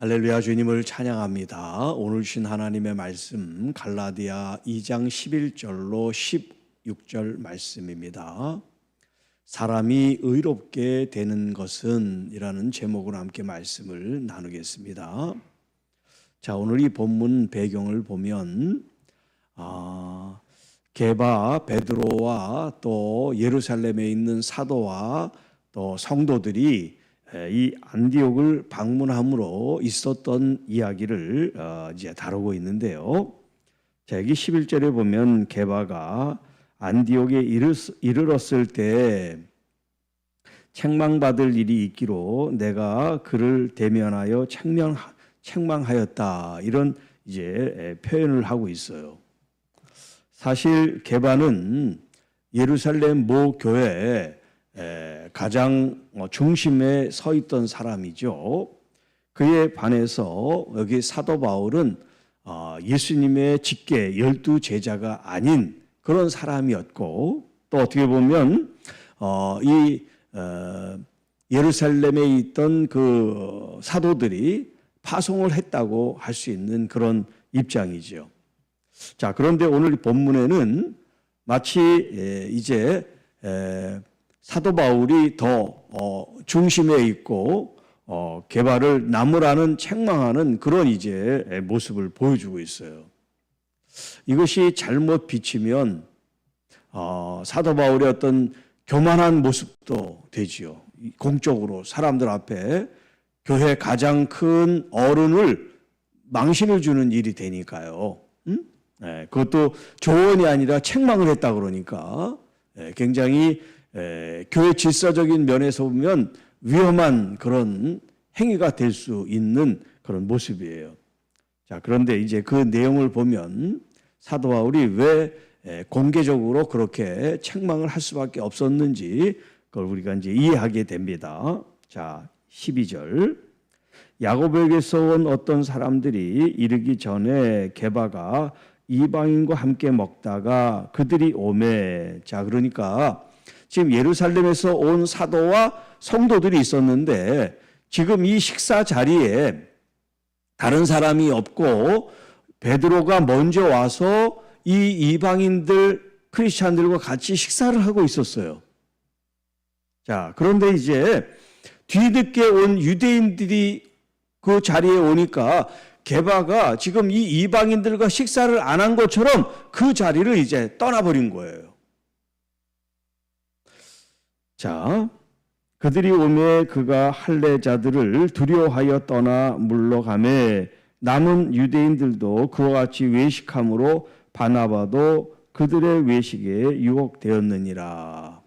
할렐루야, 주님을 찬양합니다. 오늘 주신 하나님의 말씀 갈라디아 2장 11절로 16절 말씀입니다. 사람이 의롭게 되는 것은 이라는 제목으로 함께 말씀을 나누겠습니다. 자, 오늘 이 본문 배경을 보면 게바 베드로와 또 예루살렘에 있는 사도와 또 성도들이 이 안디옥을 방문함으로 있었던 이야기를 이제 다루고 있는데요. 자, 여기 11절에 보면 게바가 안디옥에 이르렀을 때 책망받을 일이 있기로 내가 그를 대면하여 책망하였다. 이런 이제 표현을 하고 있어요. 사실 게바는 예루살렘 모 교회 가장 중심에 서 있던 사람이죠. 그에 반해서 여기 사도 바울은 예수님의 직계 12제자가 아닌 그런 사람이었고, 또 어떻게 보면 이 예루살렘에 있던 그 사도들이 파송을 했다고 할 수 있는 그런 입장이죠. 자, 그런데 오늘 본문에는 마치 이제 사도 바울이 더 중심에 있고 게바를 나무라는 책망하는 그런 이제 모습을 보여주고 있어요. 이것이 잘못 비치면 사도 바울의 어떤 교만한 모습도 되지요. 공적으로 사람들 앞에 교회 가장 큰 어른을 망신을 주는 일이 되니까요. 그것도 조언이 아니라 책망을 했다 그러니까 굉장히 교회 질서적인 면에서 보면 위험한 그런 행위가 될 수 있는 그런 모습이에요. 자, 그런데 이제 그 내용을 보면 사도 바울이 왜 공개적으로 그렇게 책망을 할 수밖에 없었는지 그걸 우리가 이제 이해하게 됩니다. 자, 12절. 야고보에게서 온 어떤 사람들이 이르기 전에 게바가 이방인과 함께 먹다가 그들이 오매. 자, 그러니까 지금 예루살렘에서 온 사도와 성도들이 있었는데 지금 이 식사 자리에 다른 사람이 없고 베드로가 먼저 와서 이 이방인들 크리스찬들과 같이 식사를 하고 있었어요. 자, 그런데 이제 뒤늦게 온 유대인들이 그 자리에 오니까 게바가 지금 이 이방인들과 식사를 안 한 것처럼 그 자리를 이제 떠나버린 거예요. 자, 그들이 오매 그가 할례자들을 두려워하여 떠나 물러가매 남은 유대인들도 그와 같이 외식함으로 바나바도 그들의 외식에 유혹되었느니라.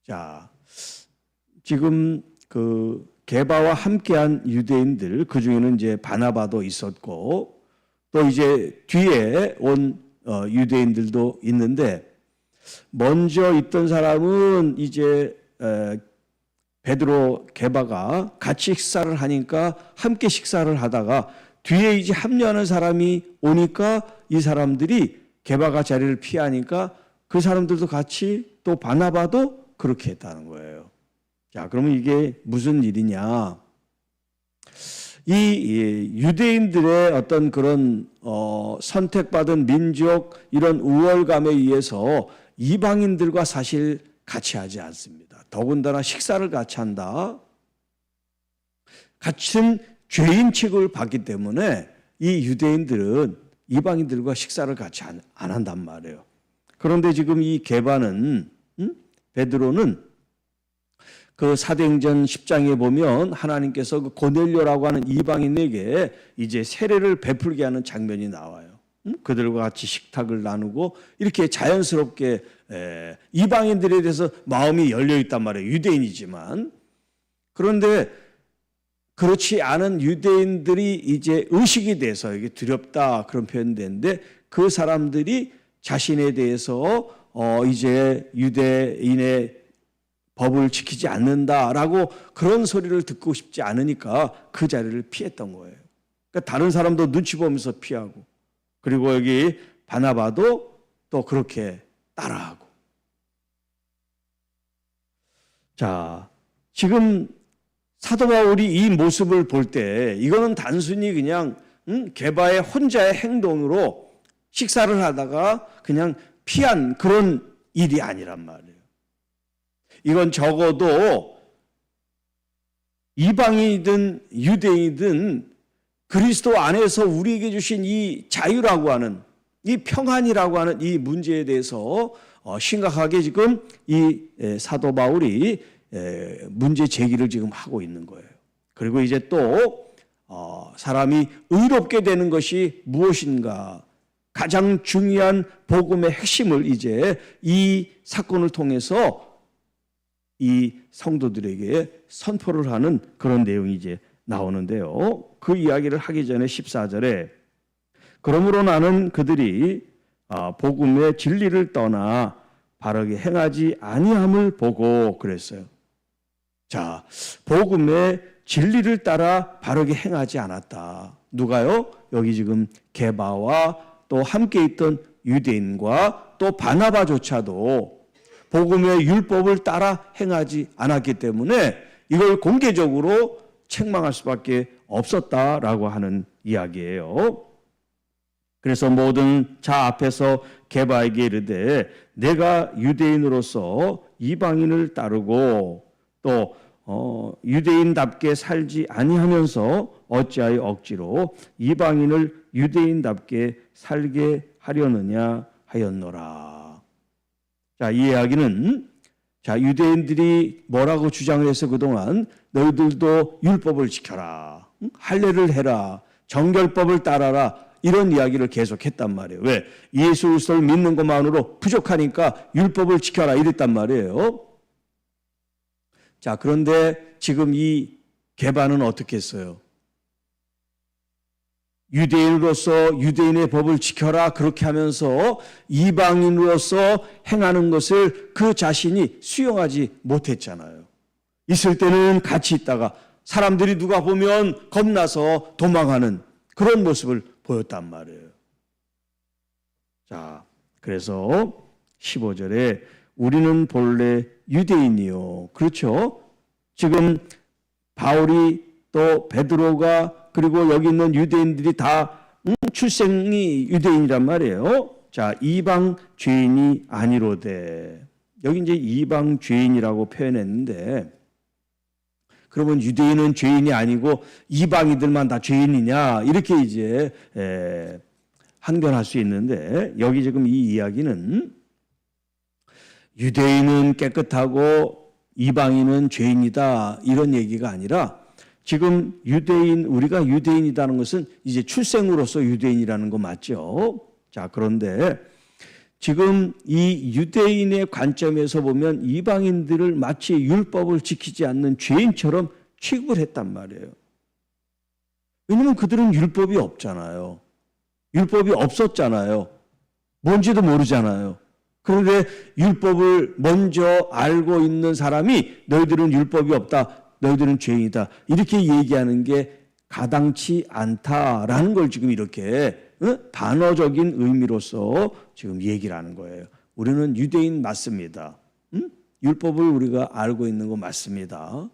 자, 지금 그 게바와 함께한 유대인들, 그 중에는 이제 바나바도 있었고 또 이제 뒤에 온 유대인들도 있는데 먼저 있던 사람은 이제 베드로 게바가 같이 식사를 하니까 함께 식사를 하다가 뒤에 이제 합류하는 사람이 오니까 이 사람들이 게바가 자리를 피하니까 그 사람들도 같이 또 바나바도 그렇게 했다는 거예요. 자, 그러면 이게 무슨 일이냐? 이 유대인들의 어떤 그런 선택받은 민족 이런 우월감에 의해서 이방인들과 사실 같이 하지 않습니다. 더군다나 식사를 같이 한다. 같은 죄인 취급을 받기 때문에 이 유대인들은 이방인들과 식사를 같이 안 한단 말이에요. 그런데 지금 이 게바는 베드로는 그 사도행전 10장에 보면 하나님께서 그 고넬료라고 하는 이방인에게 이제 세례를 베풀게 하는 장면이 나와요. 그들과 같이 식탁을 나누고 이렇게 자연스럽게 이방인들에 대해서 마음이 열려 있단 말이에요. 유대인이지만. 그런데 그렇지 않은 유대인들이 이제 의식이 돼서 이게 두렵다 그런 표현되는데 그 사람들이 자신에 대해서 이제 유대인의 법을 지키지 않는다라고 그런 소리를 듣고 싶지 않으니까 그 자리를 피했던 거예요. 그러니까 다른 사람도 눈치 보면서 피하고 그리고 여기 바나바도 또 그렇게 따라하고. 자, 지금 사도 바울이 이 모습을 볼 때 이거는 단순히 그냥 게바의 혼자의 행동으로 식사를 하다가 그냥 피한 그런 일이 아니란 말이에요. 이건 적어도 이방인이든 유대인이든 그리스도 안에서 우리에게 주신 이 자유라고 하는, 이 평안이라고 하는 이 문제에 대해서 심각하게 지금 이 사도 바울이 문제 제기를 지금 하고 있는 거예요. 그리고 이제 또 사람이 의롭게 되는 것이 무엇인가, 가장 중요한 복음의 핵심을 이제 이 사건을 통해서 이 성도들에게 선포를 하는 그런 내용이 이제 나오는데요. 그 이야기를 하기 전에 14절에 그러므로 나는 그들이 복음의 진리를 떠나 바르게 행하지 아니함을 보고 그랬어요. 자, 복음의 진리를 따라 바르게 행하지 않았다. 누가요? 여기 지금 게바와 또 함께 있던 유대인과 또 바나바조차도 복음의 율법을 따라 행하지 않았기 때문에 이걸 공개적으로 책망할 수밖에 없었다라고 하는 이야기예요. 그래서 모든 자 앞에서 게바에게 이르되 내가 유대인으로서 이방인을 따르고 또 유대인답게 살지 아니하면서 어찌하여 억지로 이방인을 유대인답게 살게 하려느냐 하였노라. 자, 이 이야기는 유대인들이 뭐라고 주장을 해서 그동안 너희들도 율법을 지켜라, 할례를 해라, 정결법을 따라라, 이런 이야기를 계속했단 말이에요. 왜? 예수 그리스도를 믿는 것만으로 부족하니까 율법을 지켜라 이랬단 말이에요. 자, 그런데 지금 이 게바는 어떻게 했어요? 유대인으로서 유대인의 법을 지켜라 그렇게 하면서 이방인으로서 행하는 것을 그 자신이 수용하지 못했잖아요. 있을 때는 같이 있다가 사람들이 누가 보면 겁나서 도망하는 그런 모습을 보였단 말이에요. 자, 그래서 15절에 우리는 본래 유대인이요. 그렇죠? 지금 바울이 또 베드로가 그리고 여기 있는 유대인들이 다 출생이 유대인이란 말이에요. 자, 이방 죄인이 아니로되. 여기 이제 이방 죄인이라고 표현했는데 그러면 유대인은 죄인이 아니고 이방인들만 다 죄인이냐 이렇게 이제 항변할 수 있는데 여기 지금 이 이야기는 유대인은 깨끗하고 이방인은 죄인이다 이런 얘기가 아니라 지금 우리가 유대인이라는 것은 이제 출생으로서 유대인이라는 거 맞죠? 자, 그런데 지금 이 유대인의 관점에서 보면 이방인들을 마치 율법을 지키지 않는 죄인처럼 취급을 했단 말이에요. 왜냐하면 그들은 율법이 없잖아요. 율법이 없었잖아요. 뭔지도 모르잖아요. 그런데 율법을 먼저 알고 있는 사람이 너희들은 율법이 없다, 너희들은 죄인이다 이렇게 얘기하는 게 가당치 않다라는 걸 지금 이렇게 반어적인 의미로서 지금 얘기를 하는 거예요. 우리는 유대인 맞습니다. 율법을 우리가 알고 있는 거 맞습니다.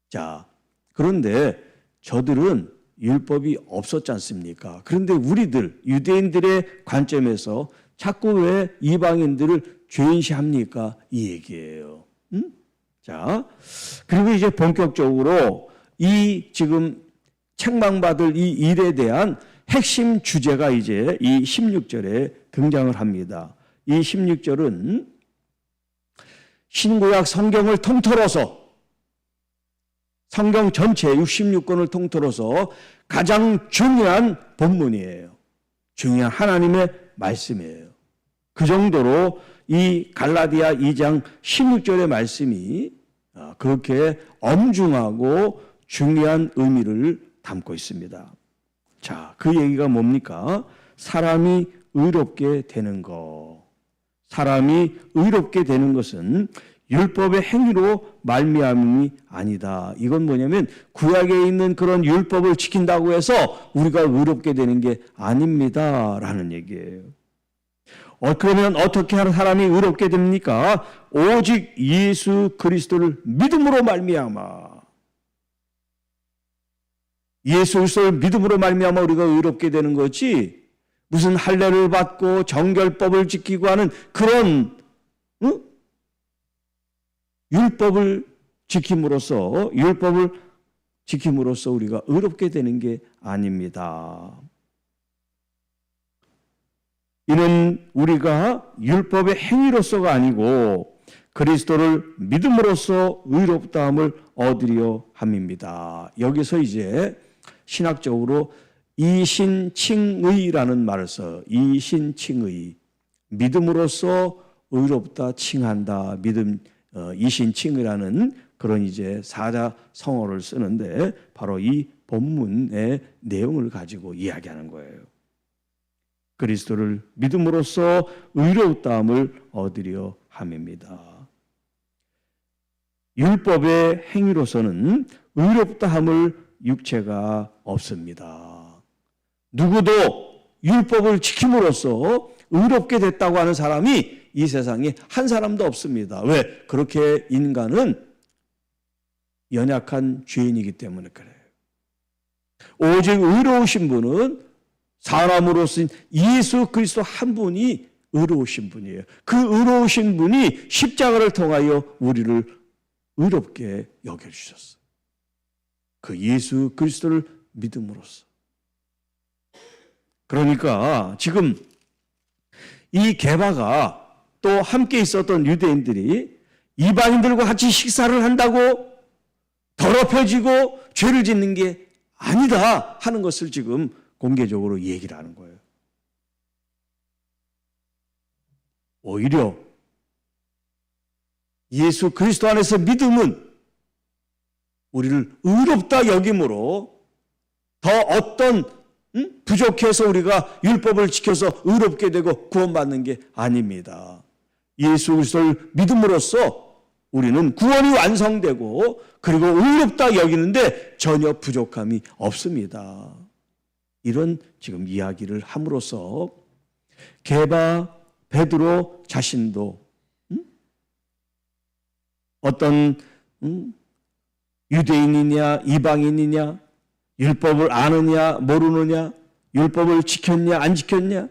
자, 그런데 저들은 율법이 없었지 않습니까? 그런데 우리들 유대인들의 관점에서 자꾸 왜 이방인들을 죄인시합니까? 이 얘기예요. 자, 그리고 이제 본격적으로 이 지금 책망받을 이 일에 대한 핵심 주제가 이제 이 16절에 등장을 합니다. 이 16절은 신구약 성경을 통틀어서 성경 전체 66권을 통틀어서 가장 중요한 본문이에요. 중요한 하나님의 말씀이에요. 그 정도로 이 갈라디아 2장 16절의 말씀이 그렇게 엄중하고 중요한 의미를 담고 있습니다. 자, 그 얘기가 뭡니까? 사람이 의롭게 되는 것. 사람이 의롭게 되는 것은 율법의 행위로 말미암음이 아니다. 이건 뭐냐면 구약에 있는 그런 율법을 지킨다고 해서 우리가 의롭게 되는 게 아닙니다. 라는 얘기예요. 그러면 어떻게 하는 사람이 의롭게 됩니까? 오직 예수 그리스도를 믿음으로 말미암아. 예수 그리스도를 믿음으로 말미암아 우리가 의롭게 되는 거지, 무슨 할례를 받고 정결법을 지키고 하는 그런 율법을 지킴으로써 우리가 의롭게 되는 게 아닙니다. 이는 우리가 율법의 행위로서가 아니고 그리스도를 믿음으로써 의롭다함을 얻으려 함입니다. 여기서 이제 신학적으로 이신칭의라는 말을 써요. 이신칭의, 믿음으로써 의롭다 칭한다. 이신칭의라는 그런 이제 사자성어를 쓰는데 바로 이 본문의 내용을 가지고 이야기하는 거예요. 그리스도를 믿음으로써 의롭다함을 얻으려 함입니다. 율법의 행위로서는 의롭다함을 육체가 없습니다. 누구도 율법을 지킴으로써 의롭게 됐다고 하는 사람이 이 세상에 한 사람도 없습니다. 왜? 그렇게 인간은 연약한 죄인이기 때문에 그래요. 오직 의로우신 분은 사람으로서 예수 그리스도 한 분이 의로우신 분이에요. 그 의로우신 분이 십자가를 통하여 우리를 의롭게 여겨주셨어요. 그 예수 그리스도를 믿음으로써. 그러니까 지금 이 게바가 또 함께 있었던 유대인들이 이방인들과 같이 식사를 한다고 더럽혀지고 죄를 짓는 게 아니다 하는 것을 지금 공개적으로 얘기를 하는 거예요. 오히려 예수 그리스도 안에서 믿음은 우리를 의롭다 여김으로 더 어떤 부족해서 우리가 율법을 지켜서 의롭게 되고 구원받는 게 아닙니다. 예수 그리스도를 믿음으로써 우리는 구원이 완성되고 그리고 의롭다 여기는데 전혀 부족함이 없습니다. 이런 지금 이야기를 함으로써 게바 베드로 자신도 어떤 유대인이냐 이방인이냐, 율법을 아느냐 모르느냐, 율법을 지켰냐 안 지켰냐,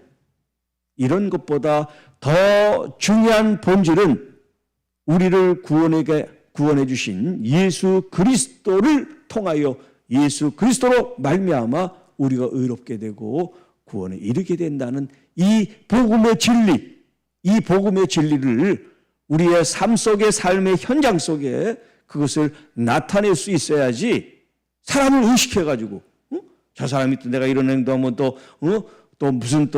이런 것보다 더 중요한 본질은 우리를 구원해 주신 예수 그리스도를 통하여 예수 그리스도로 말미암아 우리가 의롭게 되고 구원에 이르게 된다는 이 복음의 진리, 이 복음의 진리를 우리의 삶 속의 삶의 현장 속에 그것을 나타낼 수 있어야지 사람을 의식해가지고 저 사람이 또 내가 이런 행동하면 또 무슨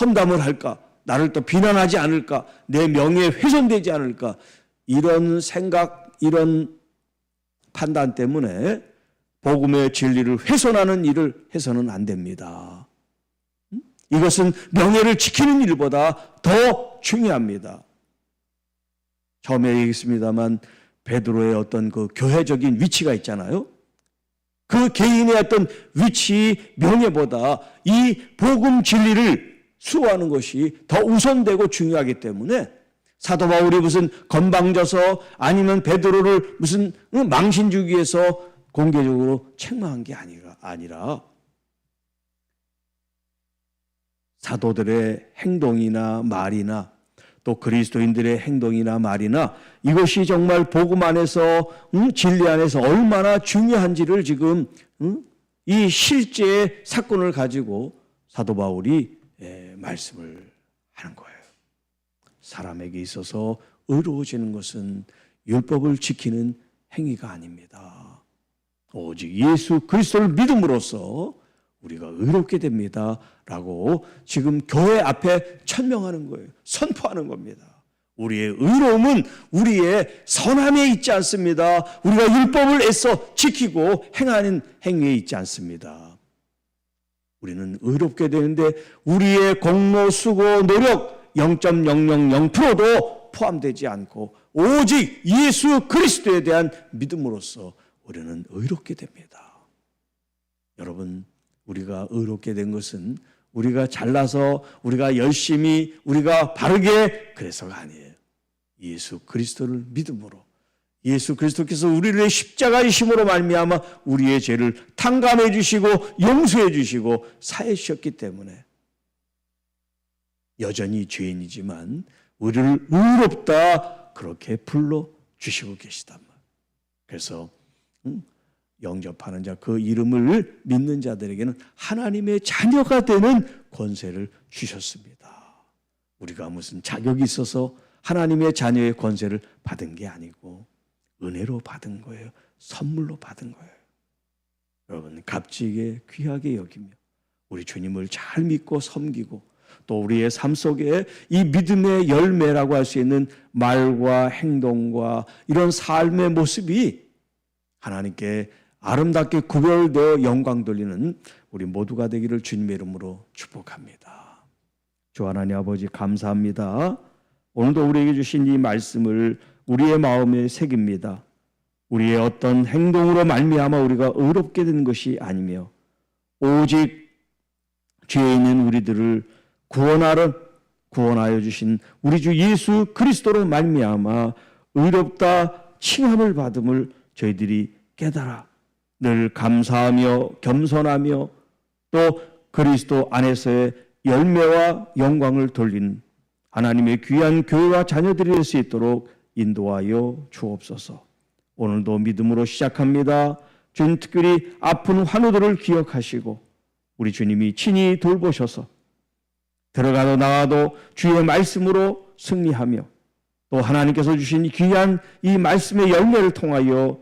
험담을 할까, 나를 또 비난하지 않을까, 내 명예에 훼손되지 않을까, 이런 생각, 이런 판단 때문에 복음의 진리를 훼손하는 일을 해서는 안 됩니다. 이것은 명예를 지키는 일보다 더 중요합니다. 처음에 얘기했습니다만 베드로의 어떤 그 교회적인 위치가 있잖아요. 그 개인의 어떤 위치, 명예보다 이 복음 진리를 수호하는 것이 더 우선되고 중요하기 때문에 사도 바울이 무슨 건방져서 아니면 베드로를 무슨 망신 주기 위해서 공개적으로 책망한 게 아니라 사도들의 행동이나 말이나 또 그리스도인들의 행동이나 말이나 이것이 정말 복음 안에서 진리 안에서 얼마나 중요한지를 지금 이 실제의 사건을 가지고 사도 바울이 말씀을 하는 거예요. 사람에게 있어서 의로워지는 것은 율법을 지키는 행위가 아닙니다. 오직 예수 그리스도를 믿음으로써 우리가 의롭게 됩니다 라고 지금 교회 앞에 천명하는 거예요. 선포하는 겁니다. 우리의 의로움은 우리의 선함에 있지 않습니다. 우리가 율법을 애써 지키고 행하는 행위에 있지 않습니다. 우리는 의롭게 되는데 우리의 공로, 수고, 노력 0.000%도 포함되지 않고 오직 예수 그리스도에 대한 믿음으로써 우리는 의롭게 됩니다. 여러분, 우리가 의롭게 된 것은 우리가 잘나서 우리가 열심히 우리가 바르게 그래서가 아니에요. 예수 그리스도를 믿음으로 예수 그리스도께서 우리를 십자가의 힘으로 말미암아 우리의 죄를 탕감해 주시고 용서해 주시고 사해 주셨기 때문에 여전히 죄인이지만 우리를 의롭다 그렇게 불러 주시고 계시단 말이에요. 그래서 영접하는 자, 그 이름을 믿는 자들에게는 하나님의 자녀가 되는 권세를 주셨습니다. 우리가 무슨 자격이 있어서 하나님의 자녀의 권세를 받은 게 아니고 은혜로 받은 거예요. 선물로 받은 거예요. 여러분, 값지게 귀하게 여기며 우리 주님을 잘 믿고 섬기고 또 우리의 삶 속에 이 믿음의 열매라고 할 수 있는 말과 행동과 이런 삶의 모습이 하나님께 아름답게 구별되어 영광 돌리는 우리 모두가 되기를 주님의 이름으로 축복합니다. 주 하나님 아버지 감사합니다. 오늘도 우리에게 주신 이 말씀을 우리의 마음에 새깁니다. 우리의 어떤 행동으로 말미암아 우리가 의롭게 된 것이 아니며 오직 죄에 있는 우리들을 구원하여 주신 우리 주 예수 그리스도로 말미암아 의롭다 칭함을 받음을 저희들이 깨달아 늘 감사하며 겸손하며 또 그리스도 안에서의 열매와 영광을 돌린 하나님의 귀한 교회와 자녀들이 될 수 있도록 인도하여 주옵소서. 오늘도 믿음으로 시작합니다. 주님 특별히 아픈 환우들을 기억하시고 우리 주님이 친히 돌보셔서 들어가도 나와도 주의 말씀으로 승리하며 또 하나님께서 주신 귀한 이 말씀의 열매를 통하여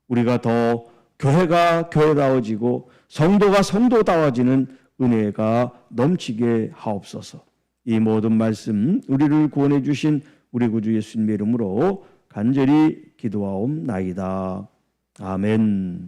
우리가 더 교회가 교회다워지고 성도가 성도다워지는 은혜가 넘치게 하옵소서. 이 모든 말씀 우리를 구원해 주신 우리 구주 예수님의 이름으로 간절히 기도하옵나이다. 아멘.